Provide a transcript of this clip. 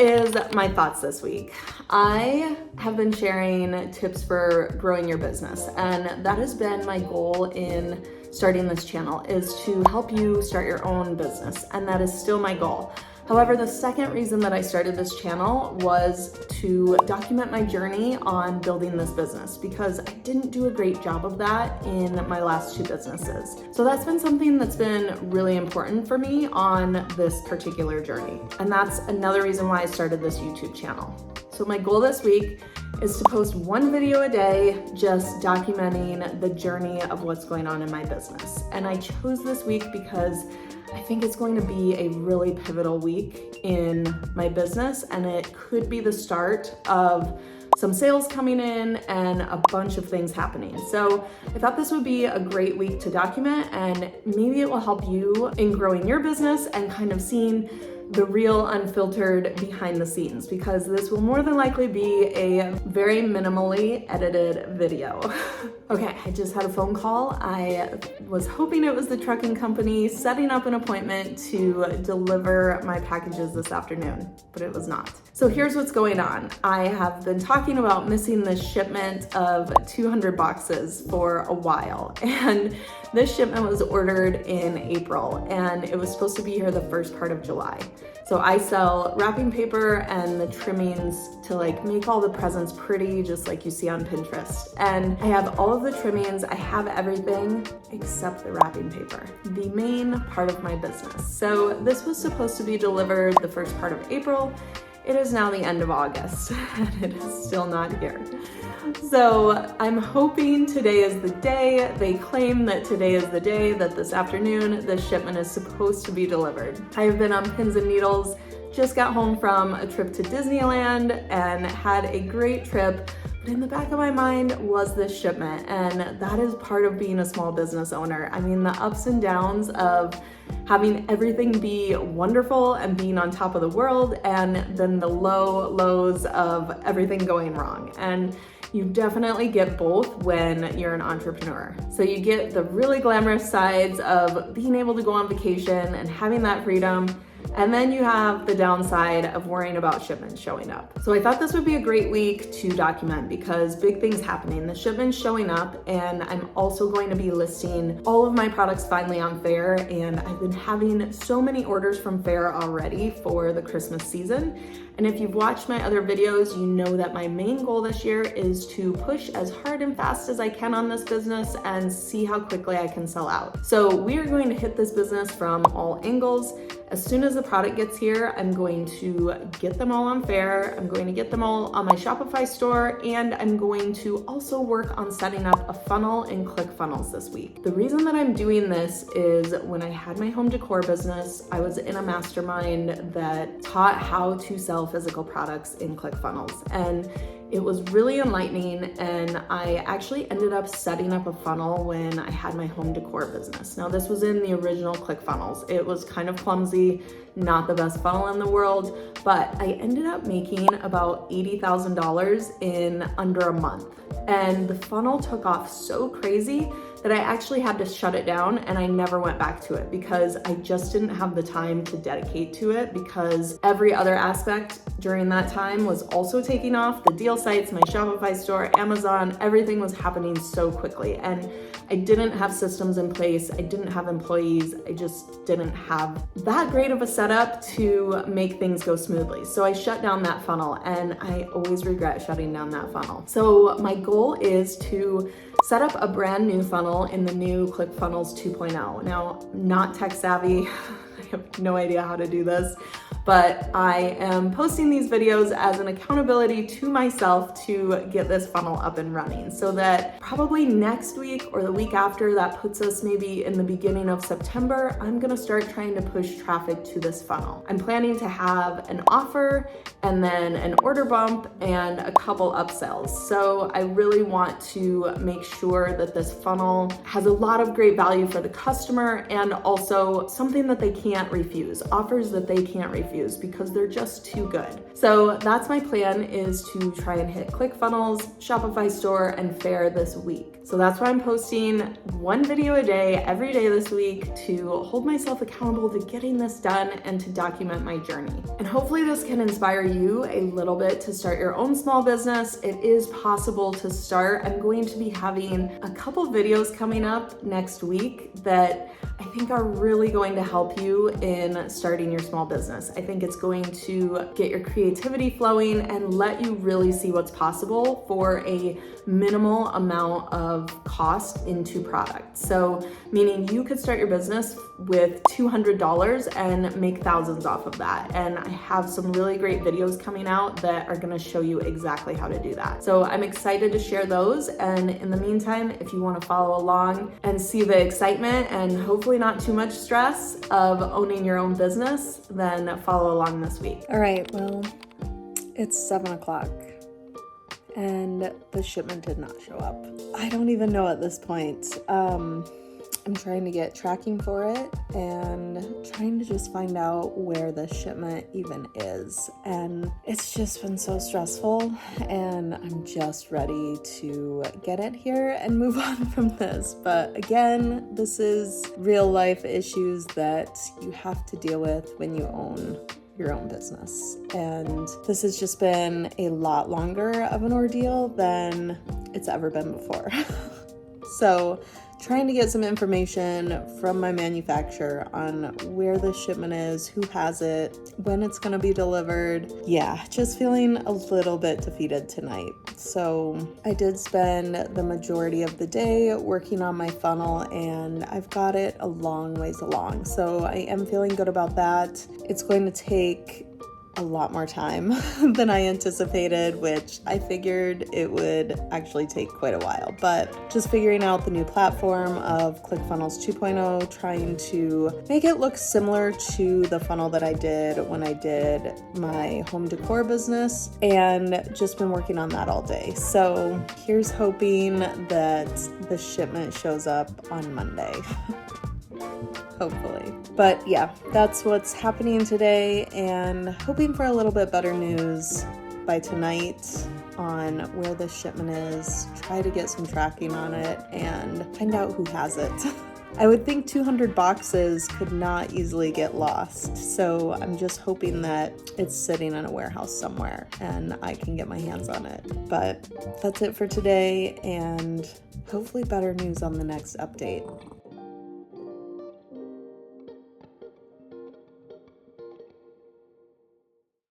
is my thoughts this week. I have been sharing tips for growing your business, and that has been my goal in starting this channel, is to help you start your own business, and that is still my goal. However, the second reason that I started this channel was to document my journey on building this business, because I didn't do a great job of that in my last two businesses. So that's been something that's been really important for me on this particular journey. And that's another reason why I started this YouTube channel. So my goal this week is to post one video a day, just documenting the journey of what's going on in my business. And I chose this week because I think it's going to be a really pivotal week in my business, and it could be the start of some sales coming in and a bunch of things happening. So I thought this would be a great week to document, and maybe it will help you in growing your business and kind of seeing the real unfiltered behind the scenes, because this will more than likely be a very minimally edited video. Okay, I just had a phone call. I was hoping it was the trucking company setting up an appointment to deliver my packages this afternoon, but it was not. So here's what's going on. I have been talking about missing this shipment of 200 boxes for a while, and this shipment was ordered in April, and it was supposed to be here the first part of July. So I sell wrapping paper and the trimmings to like make all the presents pretty, just like you see on Pinterest. And I have all of the trimmings, I have everything except the wrapping paper, the main part of my business. So this was supposed to be delivered the first part of April. It is now the end of August and it is still not here. So I'm hoping today is the day. They claim that today is the day, that this afternoon this shipment is supposed to be delivered. I have been on pins and needles, just got home from a trip to Disneyland and had a great trip. But in the back of my mind was this shipment, and that is part of being a small business owner. I mean, the ups and downs of having everything be wonderful and being on top of the world, and then the lows of everything going wrong. And you definitely get both when you're an entrepreneur. So you get the really glamorous sides of being able to go on vacation and having that freedom, and then you have the downside of worrying about shipments showing up. So I thought this would be a great week to document, because big things happening. The shipment's showing up, and I'm also going to be listing all of my products finally on Faire, and I've been having so many orders from Faire already for the Christmas season. And if you've watched my other videos, you know that my main goal this year is to push as hard and fast as I can on this business and see how quickly I can sell out. So we are going to hit this business from all angles. As soon as the product gets here, I'm going to get them all on Faire. I'm going to get them all on my Shopify store, and I'm going to also work on setting up a funnel in ClickFunnels this week. The reason that I'm doing this is when I had my home decor business, I was in a mastermind that taught how to sell physical products in ClickFunnels, and it was really enlightening, and I actually ended up setting up a funnel when I had my home decor business. Now, this was in the original ClickFunnels. It was kind of clumsy, not the best funnel in the world, but I ended up making about $80,000 in under a month. And the funnel took off so crazy that I actually had to shut it down, and I never went back to it because I just didn't have the time to dedicate to it, because every other aspect during that time was also taking off. The deal sites, my Shopify store, Amazon, everything was happening so quickly, and I didn't have systems in place. I didn't have employees. I just didn't have that great of a setup to make things go smoothly. So I shut down that funnel, and I always regret shutting down that funnel. So my goal is to set up a brand new funnel in the new ClickFunnels 2.0. Now, not tech savvy, I have no idea how to do this, but I am posting these videos as an accountability to myself to get this funnel up and running, so that probably next week or the week after, that puts us maybe in the beginning of September, I'm gonna start trying to push traffic to this funnel. I'm planning to have an offer and then an order bump and a couple upsells. So I really want to make sure that this funnel has a lot of great value for the customer, and also something that they can't refuse, offers that they can't refuse. reviews because they're just too good. So that's my plan, is to try and hit ClickFunnels, Shopify store, and Faire this week. So that's why I'm posting one video a day, every day this week, to hold myself accountable to getting this done and to document my journey. And hopefully this can inspire you a little bit to start your own small business. It is possible to start. I'm going to be having a couple videos coming up next week that I think are really going to help you in starting your small business. I think it's going to get your creativity flowing and let you really see what's possible for a minimal amount of cost into product. So meaning you could start your business with $200 and make thousands off of that. And I have some really great videos coming out that are gonna show you exactly how to do that. So I'm excited to share those. And in the meantime, if you wanna follow along and see the excitement and hopefully not too much stress of owning your own business, then follow along this week. All right, well, it's 7 o'clock. And the shipment did not show up. I don't even know at this point. I'm trying to get tracking for it and trying to just find out where the shipment even is. And it's just been so stressful, and I'm just ready to get it here and move on from this. But again, this is real life issues that you have to deal with when you own your own business. And this has just been a lot longer of an ordeal than it's ever been before. So trying to get some information from my manufacturer on where the shipment is, who has it, when it's going to be delivered. Yeah, just feeling a little bit defeated tonight. So I did spend the majority of the day working on my funnel, and I've got it a long ways along. So I am feeling good about that. It's going to take a lot more time than I anticipated, which I figured it would actually take quite a while. But just figuring out the new platform of ClickFunnels 2.0, trying to make it look similar to the funnel that I did when I did my home decor business, and just been working on that all day. So here's hoping that the shipment shows up on Monday. Hopefully. But yeah, that's what's happening today, and hoping for a little bit better news by tonight on where this shipment is, try to get some tracking on it, and find out who has it. I would think 200 boxes could not easily get lost, so I'm just hoping that it's sitting in a warehouse somewhere and I can get my hands on it. But that's it for today, and hopefully better news on the next update.